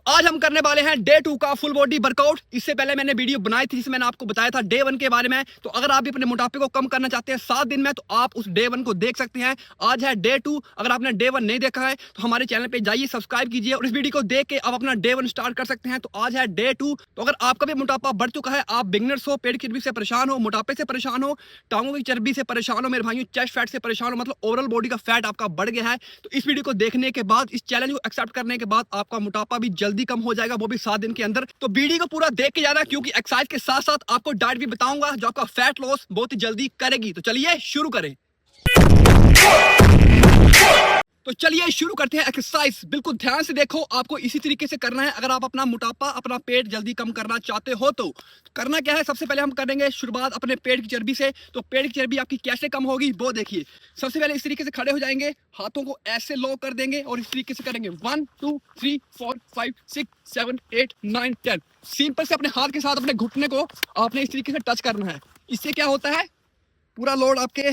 आज हम करने वाले हैं डे 2 का फुल बॉडी वर्कआउट। इससे पहले मैंने वीडियो बनाई थी जिसमें मैंने आपको बताया था डे 1 के बारे में। तो अगर आप भी अपने मोटापे को कम करना चाहते हैं 7 दिन में तो आप उस डे 1 को देख सकते हैं। आज है डे 2। अगर आपने डे 1 नहीं देखा है तो हमारे चैनल पे जाइए, सब्सक्राइब कीजिए और इस वीडियो को देख के आप अपना डे 1 स्टार्ट कर सकते हैं। तो आज है डे 2। तो अगर आपका भी मोटापा बढ़ चुका है, आप बिगनर्स हो, पेट की चर्बी से परेशान हो, मोटापे से परेशान हो, टांगों की चर्बी से परेशान हो, मेरे भाइयों चेस्ट फैट से परेशान हो, मतलब ओवरऑल बॉडी का फैट आपका बढ़ गया है, तो इस वीडियो को देखने के बाद, इस चैलेंज को एक्सेप्ट करने के बाद आपका मोटापा भी जल्दी कम हो जाएगा, वो भी 7 दिन के अंदर। तो वीडियो को पूरा देख के जाना, क्योंकि एक्सरसाइज के साथ साथ आपको डाइट भी बताऊंगा जो आपका फैट लॉस बहुत ही जल्दी करेगी। तो चलिए शुरू करें। तो चलिए शुरू करते हैं एक्सरसाइज। बिल्कुल ध्यान से देखो, आपको इसी तरीके से करना है अगर आप अपना मोटापा, अपना पेट जल्दी कम करना चाहते हो। तो करना क्या है, सबसे पहले हम करेंगे शुरुआत अपने पेट की चर्बी से। तो पेट की चर्बी आपकी कैसे कम होगी वो देखिए। सबसे पहले इस तरीके से खड़े हो जाएंगे, हाथों को ऐसे लो कर देंगे और इस तरीके से करेंगे 1 2 3 4 5 6 7 8 9 10। सिंपल से अपने हाथ के साथ अपने घुटने को आपने इस तरीके से टच करना है। इससे क्या होता है, पूरा लोड आपके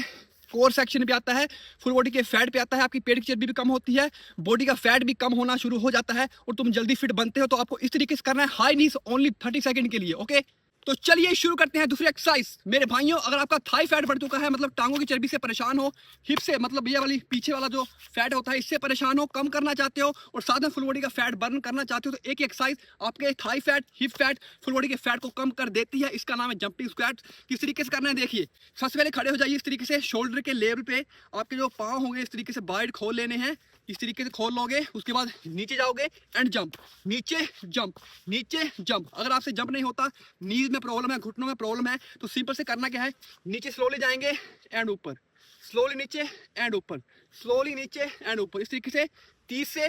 कोर सेक्शन पे आता है, फुल बॉडी के फैट पे आता है, आपकी पेट की चर्बी भी कम होती है, बॉडी का फैट भी कम होना शुरू हो जाता है और तुम जल्दी फिट बनते हो। तो आपको इस तरीके से करना है, हाई नीज ओनली 30 सेकंड के लिए। ओके, तो चलिए शुरू करते हैं दूसरी एक्सरसाइज। मेरे भाइयों, अगर आपका थाई फैट बढ़ चुका है, मतलब टांगों की चर्बी से परेशान हो, हिप से मतलब ये वाली पीछे वाला जो फैट होता है इससे परेशान हो, कम करना चाहते हो और साथ में फुल बॉडी का फैट बर्न करना चाहते हो, तो एक ही एक्सरसाइज आपके Thai fat, hip fat, full body के फैट को कम कर देती है। इसका नाम है जंपिंग स्क्वाट। किस तरीके से करना है देखिए। सबसे पहले खड़े हो जाइए इस तरीके से, शोल्डर के लेवल पे आपके जो पाँव होंगे इस तरीके से वाइड खोल लेने हैं। इस तरीके से खोल लोगे, उसके बाद नीचे जाओगे एंड जंप, नीचे जंप, नीचे जंप। अगर आपसे जंप नहीं होता, नीज में प्रॉब्लम है, घुटनों में प्रॉब्लम है, तो सिंपल से करना क्या है, नीचे स्लोली जाएंगे एंड ऊपर, स्लोली नीचे एंड ऊपर, स्लोली नीचे एंड ऊपर। इस तरीके से 30 से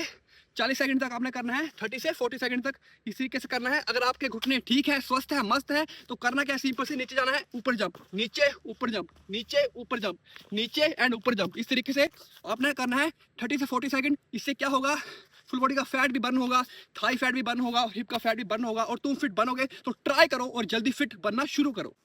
40 सेकंड तक आपने करना है, 30 से 40 सेकंड तक इस तरीके से करना है। अगर आपके घुटने ठीक है, स्वस्थ है, मस्त है, तो करना क्या है, सिंपल से नीचे जाना है, ऊपर जंप, नीचे ऊपर जंप, नीचे ऊपर जंप, नीचे एंड ऊपर जंप। इस तरीके से आपने करना है 30 से 40 सेकंड। इससे क्या होगा, फुल बॉडी का फैट भी बर्न होगा, थाई फैट भी बर्न होगा, हिप का फैट भी बर्न होगा और तुम फिट बनोगे। तो ट्राई करो और जल्दी फिट बनना शुरू करो।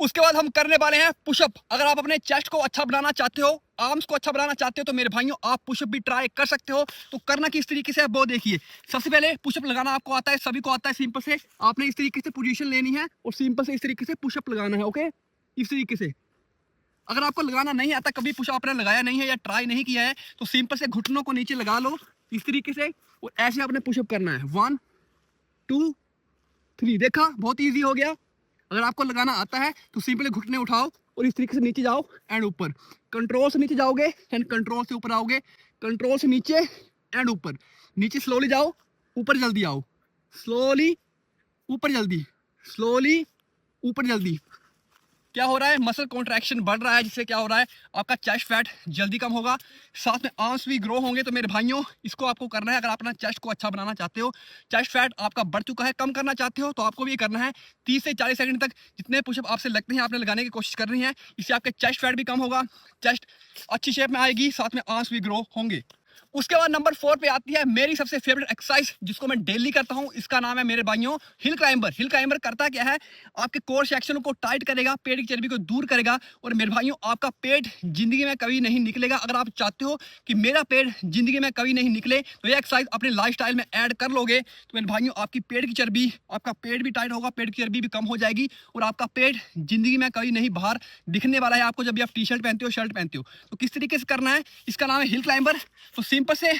उसके बाद हम करने वाले हैं पुशअप। अगर आप अपने चेस्ट को अच्छा बनाना चाहते हो, आर्म्स को अच्छा बनाना चाहते हो, तो मेरे भाइयों आप पुशअप भी ट्राई कर सकते हो। तो करना किस तरीके से है वो देखिए। सबसे पहले पुशअप लगाना आपको आता है, सभी को आता है। सिंपल से आपने इस तरीके से पोजीशन लेनी है और सिंपल से इस तरीके से पुशअप लगाना है। ओके, इस तरीके से। अगर आपको लगाना नहीं आता, कभी पुशअप आपने लगाया नहीं है या ट्राई नहीं किया है, तो सिंपल से घुटनों को नीचे लगा लो इस तरीके से और ऐसे आपने पुशअप करना है। 1 2 3। देखा, बहुत ईजी हो गया। अगर आपको लगाना आता है तो सिंपली घुटने उठाओ और इस तरीके से नीचे जाओ एंड ऊपर, कंट्रोल से नीचे जाओगे एंड कंट्रोल से ऊपर आओगे, कंट्रोल से नीचे एंड ऊपर, नीचे स्लोली जाओ, ऊपर जल्दी आओ, स्लोली ऊपर जल्दी, स्लोली ऊपर जल्दी। क्या हो रहा है, मसल कॉन्ट्रैक्शन बढ़ रहा है, जिससे क्या हो रहा है, आपका चेस्ट फैट जल्दी कम होगा, साथ में आर्म्स भी ग्रो होंगे। तो मेरे भाइयों, इसको आपको करना है। अगर आप अपना चेस्ट को अच्छा बनाना चाहते हो, चेस्ट फैट आपका बढ़ चुका है, कम करना चाहते हो, तो आपको भी करना है 30 से 40 सेकंड तक। जितने पुशअप आपसे लगते हैं आपने लगाने की कोशिश कर रही हैं, इससे आपके चेस्ट फैट भी कम होगा, चेस्ट अच्छी शेप में आएगी, साथ में आर्म्स भी ग्रो होंगे। उसके बाद नंबर 4 पे आती है मेरी सबसे फेवरेट एक्सरसाइज, जिसको मैं डेली करता हूं। इसका नाम है मेरे भाइयों हिल क्लाइंबर। हिल क्लाइंबर करता क्या है, आपके कोर सेक्शन को टाइट करेगा, पेट की चर्बी को दूर करेगा और मेरे भाइयों आपका पेट जिंदगी में कभी नहीं निकलेगा। अगर आप चाहते हो कि मेरा पेट जिंदगी में कभी नहीं निकले, तो ये एक्सरसाइज अपने लाइफस्टाइल में ऐड कर लोगे, तो मेरे भाइयों आपकी पेट की चर्बी, आपका पेट भी टाइट होगा, पेट की चर्बी भी कम हो जाएगी और आपका पेट जिंदगी में कभी नहीं बाहर दिखने वाला है आपको, जब भी आप टी शर्ट पहनते हो, शर्ट पहनते हो। तो किस तरीके से करना है, इसका नाम है हिल क्लाइंबर। तो सिंपल से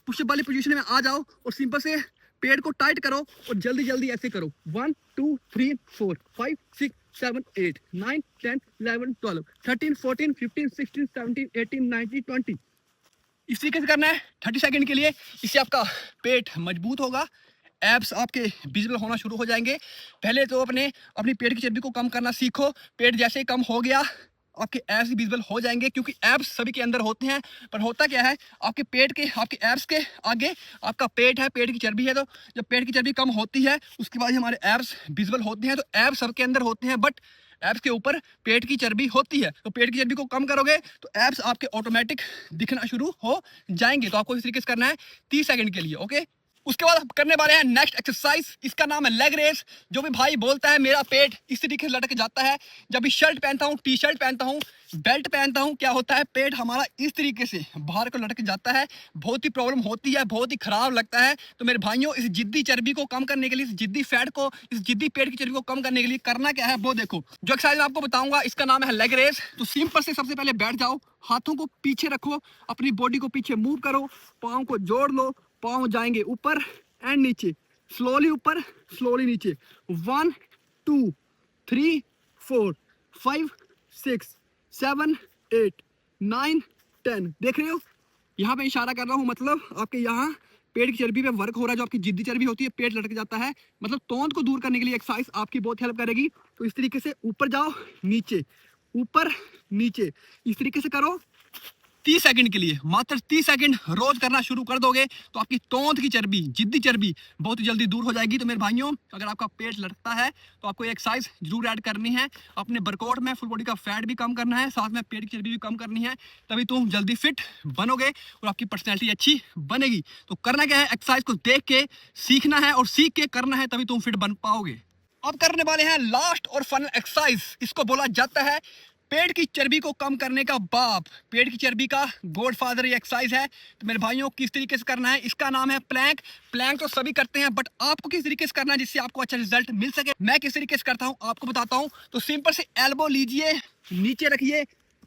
पुशअप वाली पोजीशन में आ जाओ और सिंपल से पेट को टाइट करो और जल्दी जल्दी ऐसे करो। 1 2 3 4 5 6 7 8 9 10 11 12 13 14 15 16 17 18 19 20। इस तरीके से करना है 30 सेकंड के लिए। इससे आपका पेट मजबूत होगा, एब्स आपके विजिबल होना शुरू हो जाएंगे। पहले तो अपनी पेट की चर्बी को कम करना सीखो। पेट जैसे ही कम हो गया, आपके एब्स भी विजिबल हो जाएंगे, क्योंकि एब्स सभी के अंदर होते हैं। पर होता क्या है, आपके पेट के, आपके एब्स के आगे आपका पेट है, पेट की चर्बी है। तो जब पेट की चर्बी कम होती है, उसके बाद हमारे एब्स विजिबल होते हैं। तो एब्स सबके अंदर होते हैं, बट एब्स के ऊपर पेट की चर्बी होती है। तो पेट की चर्बी को कम करोगे तो एब्स आपके ऑटोमेटिक दिखना शुरू हो जाएंगे। तो आपको इस तरीके से करना है 30 सेकंड के लिए। ओके, उसके बाद हम करने वाले हैं नेक्स्ट एक्सरसाइज, इसका नाम है लेग रेस। जो भी भाई बोलता है मेरा पेट इस तरीके से लटक जाता है, जब भी शर्ट पहनता हूँ, टी शर्ट पहनता हूँ, बेल्ट पहनता हूँ, क्या होता है पेट हमारा इस तरीके से बाहर को लटक जाता है, बहुत ही प्रॉब्लम होती है, बहुत ही खराब लगता है। तो मेरे भाइयों, इस जिद्दी चर्बी को कम करने के लिए, इस जिद्दी फैट को, इस जिद्दी पेट की चर्बी को कम करने के लिए करना क्या है वो देखो। जो एक्सरसाइज मैं आपको बताऊंगा इसका नाम है लेग रेस। तो सिंपल से सबसे पहले बैठ जाओ, हाथों को पीछे रखो, अपनी बॉडी को पीछे मूव करो, पाँव को जोड़ लो, पाँव जाएंगे ऊपर एंड नीचे, स्लोली ऊपर स्लोली नीचे। 1 2 3 4 5 6 7 8 9 10। देख रहे हो, यहाँ पे इशारा कर रहा हूँ, मतलब आपके यहाँ पेट की चर्बी पे वर्क हो रहा है। जो आपकी जिद्दी चर्बी होती है, पेट लटक जाता है, मतलब तोंद को दूर करने के लिए एक्सरसाइज आपकी बहुत हेल्प करेगी। तो इस तरीके से ऊपर जाओ, नीचे, ऊपर नीचे, इस तरीके से करो 30 सेकंड के लिए, मात्र 30 सेकंड रोज करना शुरू कर दोगे तो आपकी तोंद की चर्बी, जिद्दी चर्बी बहुत जल्दी दूर हो जाएगी। तो मेरे भाइयों, अगर आपका पेट लटकता है तो आपको एक्सरसाइज जरूर ऐड करनी है। अपने वर्कआउट में फुल बॉडी का फैट भी कम करना है, साथ में पेट की चर्बी भी कम करनी है, तभी तुम जल्दी फिट बनोगे और आपकी पर्सनैलिटी अच्छी बनेगी। तो करना क्या है, एक्सरसाइज को देख के सीखना है और सीख के करना है, तभी तुम फिट बन पाओगे। अब करने वाले हैं लास्ट और फाइनल एक्सरसाइज, इसको बोला जाता है पेट की चर्बी को कम करने का बाप, पेट की चर्बी का गॉडफादर ये एक्सरसाइज है। तो मेरे भाइयों, किस तरीके से करना है, इसका नाम है प्लैंक। प्लैंक तो सभी करते हैं, बट आपको किस तरीके से करना है जिससे आपको अच्छा रिजल्ट मिल सके, मैं किस तरीके से करता हूँ आपको बताता हूँ। तो सिंपल से एल्बो लीजिए, नीचे रखिए,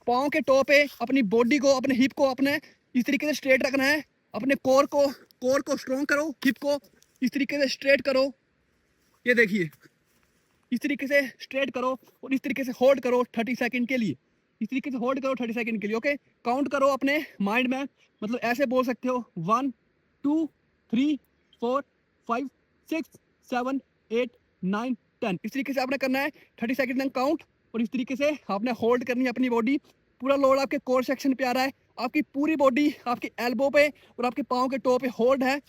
पाँव के टो पे अपनी बॉडी को, अपने हिप को अपने इस तरीके से स्ट्रेट रखना है, अपने कोर को स्ट्रॉन्ग करो, हिप को इस तरीके से स्ट्रेट करो, ये देखिए इस तरीके से स्ट्रेट करो और इस तरीके से होल्ड करो 30 सेकंड के लिए, इस तरीके से होल्ड करो 30 सेकंड के लिए। ओके, काउंट करो अपने माइंड में, मतलब ऐसे बोल सकते हो 1 2 3 4 5 6 7 8 9 10। इस तरीके से आपने करना है 30 सेकंड तक काउंट, और इस तरीके से आपने होल्ड करनी है अपनी बॉडी। पूरा लोड आपके कोर सेक्शन पे आ रहा है, आपकी पूरी बॉडी आपके एल्बो पे और आपके पाँव के टो पे होल्ड है।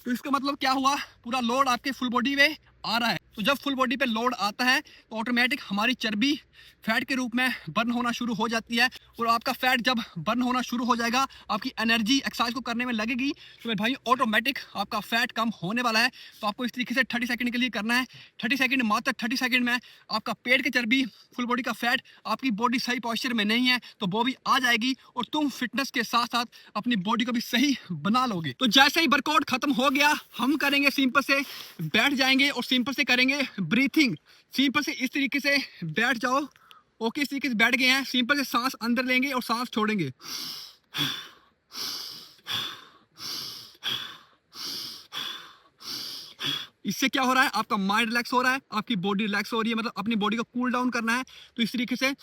तो इसका मतलब क्या हुआ, पूरा लोड आपके फुल बॉडी में आ रहा है। तो जब फुल बॉडी पे लोड आता है तो ऑटोमेटिक हमारी चर्बी फैट के रूप में बर्न होना शुरू हो जाती है, और आपका फैट जब बर्न होना शुरू हो जाएगा, आपकी एनर्जी एक्सरसाइज को करने में लगेगी, तो मेरे भाई ऑटोमेटिक आपका फैट कम होने वाला है। तो आपको इस तरीके से 30 सेकंड के लिए करना है। 30 सेकंड, मात्र 30 सेकंड में आपका पेट की चर्बी, फुल बॉडी का फैट, आपकी बॉडी सही पॉस्चर में नहीं है तो वो भी आ जाएगी, और तुम फिटनेस के साथ साथ अपनी बॉडी को भी सही बना लोगे। तो जैसे ही वर्कआउट खत्म हो गया, हम करेंगे सिंपल से बैठ जाएंगे और सिंपल से करेंगे ब्रीथिंग। सिंपल से इस तरीके से बैठ जाओ। ओके, इस तरीके से बैठ गए हैं, सिंपल से सांस अंदर लेंगे और सांस छोड़ेंगे। इससे क्या हो रहा है, आपका माइंड रिलैक्स हो रहा है, आपकी बॉडी रिलैक्स हो रही है, मतलब अपनी बॉडी को कूल डाउन करना है। तो इस तरीके से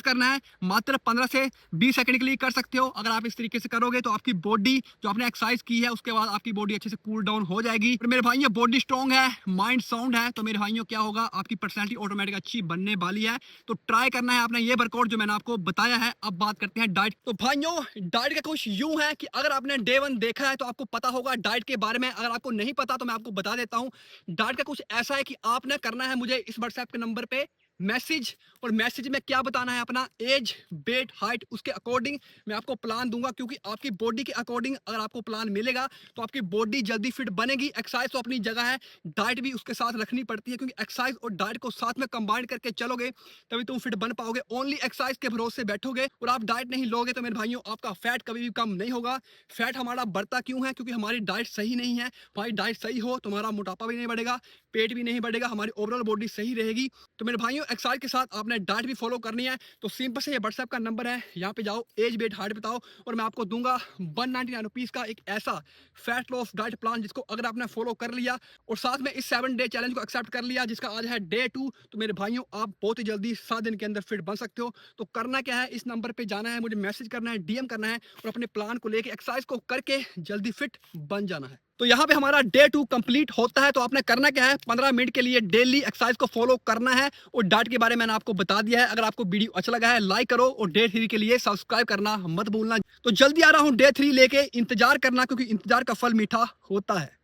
करना है, मात्र 15 से 20 सेकंड के लिए कर सकते हो। अगर आप इस तरीके से करोगे तो आपकी बॉडी, जो आपने एक्सरसाइज की है उसके बाद आपकी बॉडी अच्छे से कूल डाउन हो जाएगी। और मेरे भाइयों, बॉडी स्ट्रांग है, माइंड साउंड है, तो मेरे भाइयों क्या होगा, आपकी पर्सनैलिटी ऑटोमेटिक अच्छी बनने वाली है। तो ट्राई करना है आपने ये वर्कआउट जो मैंने आपको बताया है। अब बात करते हैं डाइट। तो भाइयों, डाइट का कुछ यूं है कि अगर आपने डे 1 देखा है तो आपको पता होगा डाइट के बारे में। अगर आपको नहीं पता तो मैं आपको बता देता हूँ। डाइट का कुछ ऐसा है कि आपने करना है मुझे इस व्हाट्सएप के नंबर पे मैसेज, और मैसेज में क्या बताना है, अपना एज, वेट, हाइट, उसके अकॉर्डिंग मैं आपको प्लान दूंगा। क्योंकि आपकी बॉडी के अकॉर्डिंग अगर आपको प्लान मिलेगा तो आपकी बॉडी जल्दी फिट बनेगी। एक्सरसाइज तो अपनी जगह है, डाइट भी उसके साथ रखनी पड़ती है, क्योंकि एक्सरसाइज और डाइट को साथ में कंबाइन करके चलोगे तभी तुम फिट बन पाओगे। ओनली एक्सरसाइज के भरोसे बैठोगे और आप डाइट नहीं लोगे तो मेरे भाइयों, आपका फैट कभी भी कम नहीं होगा। फैट हमारा बढ़ता क्यों है, क्योंकि हमारी डाइट सही नहीं है। हमारी डाइट सही हो तो हमारा मोटापा भी नहीं बढ़ेगा, पेट भी नहीं बढ़ेगा, हमारी ओवरऑल बॉडी सही रहेगी। तो मेरे भाइयों, एक्सरसाइज के साथ आपने डाइट भी फॉलो करनी है। तो सिंपल से ये व्हाट्सएप का नंबर है, यहाँ पे जाओ, एज, वेट, हाइट बताओ, और मैं आपको दूंगा 199 रुपीज का एक ऐसा फैट लॉस डाइट प्लान, जिसको अगर आपने फॉलो कर लिया और साथ में इस 7 डे चैलेंज को एक्सेप्ट कर लिया, जिसका आज है डे 2, तो मेरे भाइयों, आप बहुत ही जल्दी 7 दिन के अंदर फिट बन सकते हो। तो करना क्या है, इस नंबर पे जाना है, मुझे मैसेज करना है, डीएम करना है, और अपने प्लान को लेके एक्सरसाइज को करके जल्दी फिट बन जाना है। तो यहाँ पे हमारा डे 2 कंप्लीट होता है। तो आपने करना क्या है, 15 मिनट के लिए डेली एक्सरसाइज को फॉलो करना है, और डाइट के बारे में मैंने आपको बता दिया है। अगर आपको वीडियो अच्छा लगा है, लाइक करो, और डे 3 के लिए सब्सक्राइब करना मत भूलना। तो जल्दी आ रहा हूँ डे 3 लेके, इंतजार करना, क्योंकि इंतजार का फल मीठा होता है।